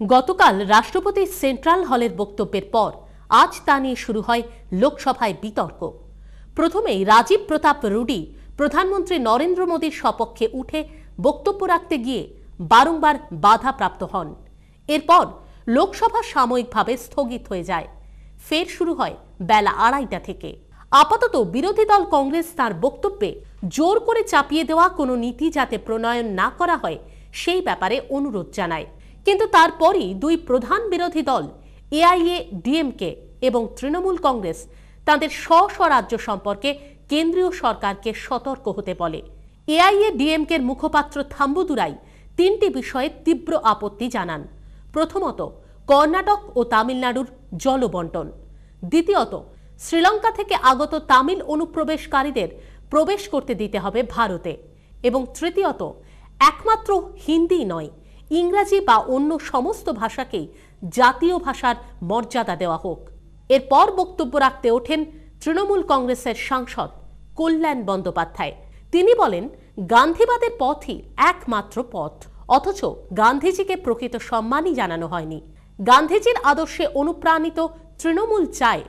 গতকাল রাষ্ট্রপতি সেন্ট্রাল হলের বক্তব্যের পর আজ তা নিয়ে শুরু হয় লোকসভায় বিতর্ক। প্রথমেই রাজীব প্রতাপ রুডি প্রধানমন্ত্রী নরেন্দ্র মোদীর সপক্ষে উঠে বক্তব্য রাখতে গিয়ে বারংবার বাধাপ্রাপ্ত হন। এরপর লোকসভা সাময়িকভাবে স্থগিত হয়ে যায়। ফের শুরু হয় বেলা 2:30 থেকে। আপাতত বিরোধী দল কংগ্রেস তার বক্তব্যে জোর করে চাপিয়ে দেওয়া কোনো নীতি যাতে প্রণয়ন না করা হয় সেই ব্যাপারে অনুরোধ জানায়। কিন্তু তারপরই দুই প্রধান বিরোধী দল এআইএডিএমকে এবং তৃণমূল কংগ্রেস তাদের স্ব রাজ্য সম্পর্কে কেন্দ্রীয় সরকারকে সতর্ক হতে বলে। এআইএডিএমকের মুখপাত্র থাম্বুদুরাই 3টি বিষয়ে তীব্র আপত্তি জানান। প্রথমত, কর্ণাটক ও তামিলনাড়ুর জলবন্টন। দ্বিতীয়ত, শ্রীলঙ্কা থেকে আগত তামিল অনুপ্রবেশকারীদের প্রবেশ করতে দিতে হবে ভারতে। এবং তৃতীয়ত, একমাত্র হিন্দি নয়, ইংরাজি বা অন্য সমস্ত ভাষাকেই জাতীয় ভাষার মর্যাদা দেওয়া হোক। এরপর বক্তব্য রাখতে ওঠেন তৃণমূল কংগ্রেসের সাংসদ কল্যাণ বন্দ্যোপাধ্যায়। তিনি বলেন, গান্ধীবাদের পথই একমাত্র পথ, অথচ গান্ধীজিকে প্রকৃত সম্মানই জানানো হয়নি। গান্ধীজির আদর্শে অনুপ্রাণিত তৃণমূল চায়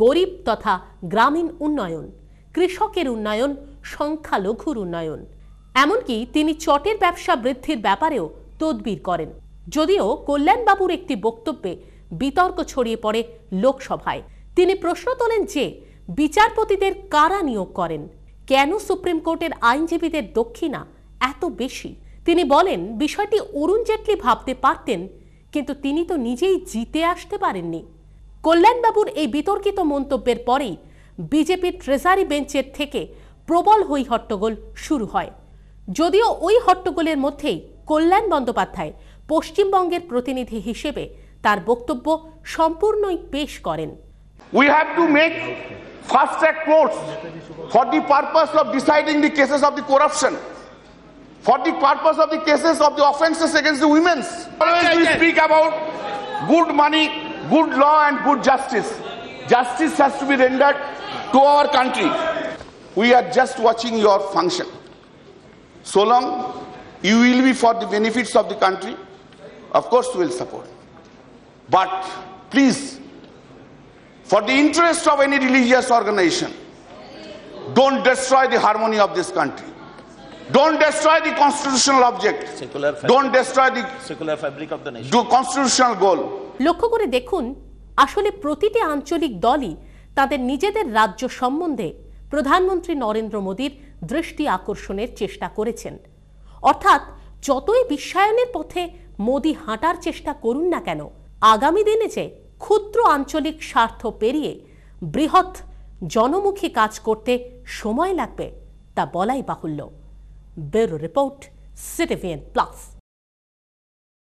গরিব তথা গ্রামীণ উন্নয়ন, কৃষকের উন্নয়ন, সংখ্যালঘুর উন্নয়ন। এমনকি তিনি চটের ব্যবসা বৃদ্ধির ব্যাপারেও তদবির করেন। যদিও কল্যাণবাবুর একটি বক্তব্যে বিতর্ক ছড়িয়ে পড়ে লোকসভায়। তিনি প্রশ্ন তোলেন যে বিচারপতিদের কারা নিয়োগ করেন, কেন সুপ্রিম কোর্টের আইনজীবীদের দক্ষিণা এত বেশি। তিনি বলেন, বিষয়টি অরুণ জেটলি ভাবতে পারতেন, কিন্তু তিনি তো নিজেই জিতে আসতে পারেননি। কল্যাণবাবুর এই বিতর্কিত মন্তব্যের পরেই বিজেপির ট্রেজারি বেঞ্চের থেকে প্রবল হই হট্টগোল শুরু হয়। যদিও ওই হট্টগোলের মধ্যেই কল্যাণ বন্দ্যোপাধ্যায় পশ্চিমবঙ্গের প্রতিনিধি হিসেবে তার বক্তব্য সম্পূর্ণই পেশ করেন। We have to make fast track courts for the purpose of deciding the cases of the corruption, for the purpose of the cases of the offenses against the women. Always we speak about good money, good law and good justice. Justice has to be rendered to our country. We are just watching your function. So long you will be for the benefits of the country, of course we will support. But please, for the interest of any religious organization, don't destroy the harmony of this country. Don't destroy the constitutional object. Don't destroy the secular fabric of the nation. Do constitutional goal. লক্ষ্য করে দেখুন, আসলে প্রতিটি আঞ্চলিক দলই তাদের নিজেদের রাজ্য সম্বন্ধে প্রধানমন্ত্রী নরেন্দ্র মোদীর দৃষ্টি আকর্ষণের চেষ্টা করেছেন। অর্থাৎ যতই বিশ্বায়নের পথে মোদী হাঁটার চেষ্টা করুন না কেন, আগামী দিনে যে ক্ষুদ্র আঞ্চলিক স্বার্থ পেরিয়ে বৃহৎ জনমুখী কাজ করতে সময় লাগবে তা বলাই বাহুল্য। Bureau report, CTVN plus.